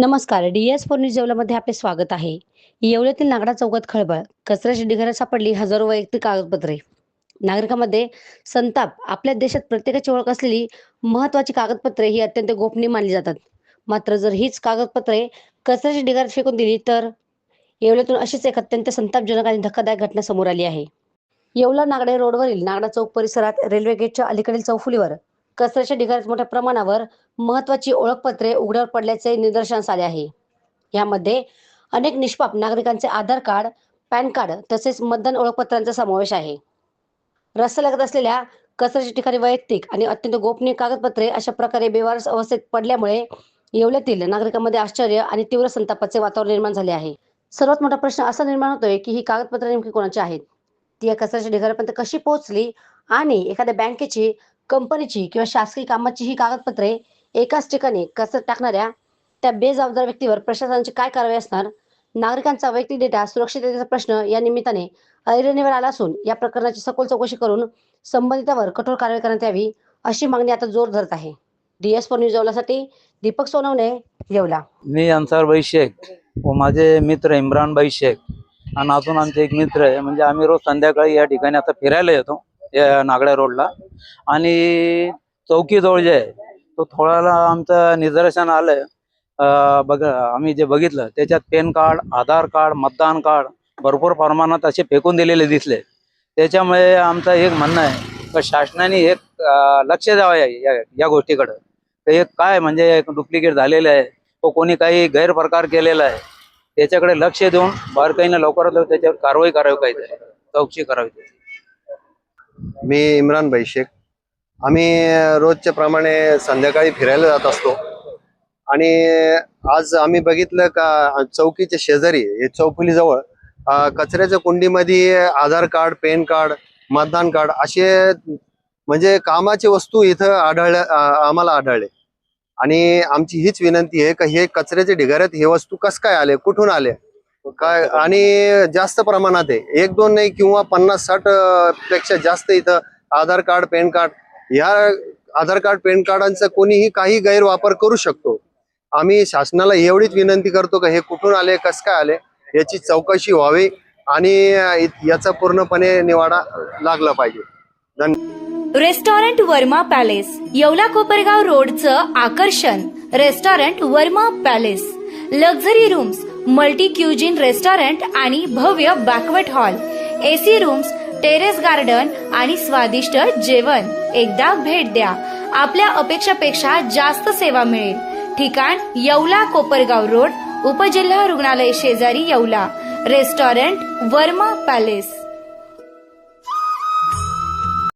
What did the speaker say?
नमस्कार. DS4 news येवल्यामध्ये आपले स्वागत आहे. येवल्यातील नागडा चौकात खळबळ. कचऱ्याची ढिगाऱ्यात सापडली हजारो वैयक्तिक कागदपत्रे. नागरिकांमध्ये संताप. आपल्या देशात प्रत्येकाची ओळख असलेली महत्त्वाची कागदपत्रे ही अत्यंत गोपनीय मानली जातात. मात्र जर हीच कागदपत्रे कचऱ्याच्या ढिगाऱ्यात फेकून दिली तर येवल्यातून अशीच एक अत्यंत संतापजनक आणि धक्कादायक घटना समोर आली आहे. येवला नागडे रोडवरील नागडा चौक परिसरात रेल्वे गेटच्या अलीकडील चौफुलीवर कचऱ्याच्या ढिगाऱ्यात मोठ्या प्रमाणावर महत्त्वाची ओळखपत्रे उघड्यावर पडल्याचे निदर्शनास आले आहे. यामध्ये अनेक निष्पाप नागरिकांचे आधार कार्ड, पॅन कार्ड तसेच मतदान ओळखपत्रांचा समावेश आहे. रस्त्यालगत असलेल्या कचऱ्याच्या ठिकाणी वैयक्तिक आणि अत्यंत गोपनीय कागदपत्रे अशा प्रकारे बेवारस अवस्थेत पडल्यामुळे येवल्यातील नागरिकांमध्ये आश्चर्य आणि तीव्र संतापाचे वातावरण निर्माण झाले आहे. सर्वात मोठा प्रश्न असा निर्माण होतोय की ही कागदपत्रे नेमकी कोणाची आहेत, ती या कचऱ्याच्या ढिगाऱ्यापर्यंत कशी पोहोचली आणि एखाद्या बँकेची, कंपनीची किंवा शासकीय कामाची ही कागदपत्रे एकाच ठिकाणी कचऱ्यात टाकणाऱ्या त्या बेजबाबदार व्यक्तीवर प्रशासनाची काय कारवाई असणार? नागरिकांचा वैयक्तिक डेटा सुरक्षिततेचा प्रश्न या निमित्ताने ऐरणीवर आला असून या प्रकरणाची सखोल चौकशी करून संबंधितांवर कठोर कारवाई करण्यात यावी अशी मागणी आता जोर धरत आहे. DS4 न्यूज येवल्यासाठी दीपक सोनवणे, येवला. मी अन्सार भाई शेख व माझे मित्र इम्रान भाई शेख आणि अजून आमचे एक मित्र आहे. म्हणजे आम्ही रोज संध्याकाळी या ठिकाणी आता फिरायला येतो या नागड्या रोडला. आणि चौकीजवळ जे आहे तो थोडाला आमचं निदर्शन आलं. बघा आम्ही जे बघितलं त्याच्यात पॅन कार्ड, आधार कार्ड, मतदान कार्ड भरपूर प्रमाणात असे फेकून दिलेले दिसले. त्याच्यामुळे आमचं एक म्हणणं आहे की शासनाने एक लक्ष द्यावं या गोष्टीकडे. हे काय म्हणजे डुप्लिकेट झालेलं आहे, तो कोणी काही गैरप्रकार केलेला आहे त्याच्याकडे लक्ष देऊन बारकाईने लवकरात लवकर त्याच्यावर कारवाई करावी, काहीतरी चौकशी करावी. मी इम्रान भाई शेख. आम्ही रोजच्या प्रमाणे संध्याकाळी फिरायला जात असतो आणि आज आम्ही बघितलं का चौकीच्या शेजारी हे चौफुलीजवळ कचऱ्याच्या कुंडीमध्ये आधार कार्ड, पॅन कार्ड, मतदान कार्ड असे म्हणजे कामाची वस्तू इथं आम्हाला आढळले. आणि आमची हीच विनंती आहे की हे कचऱ्याच्या ढिगाऱ्यात हे वस्तू कस काय आले, कुठून आले काय, आणि जास्त प्रमाणात आहे, एक दोन नाही किंवा 50-60 पेक्षा जास्त इथं आधार कार्ड, पॅन कार्ड, या आधार कार्ड, पॅन कार्डांचा कोणीही काही गैरवापर करू शकतो. आम्ही शासनाला एवढीच विनंती करतो की हे कुठून आले, कस काय आले याची चौकशी व्हावी आणि याचा पूर्णपणे निवाडा लागला पाहिजे. रेस्टॉरंट वर्मा पॅलेस, येवला कोपरगाव रोडचं आकर्षण. Restaurant Varma Palace, luxury rooms, multi cuisine restaurant आणि भव्य banquet hall, AC rooms, terrace garden आणि स्वादिष्ट जेवण. एकदा भेट द्या, आपल्या अपेक्षापेक्षा जास्त सेवा मिळेल. ठिकाण येवला कोपरगाव रोड, उपजिल्हा रुग्णालय शेजारी येवला. Restaurant Varma palace.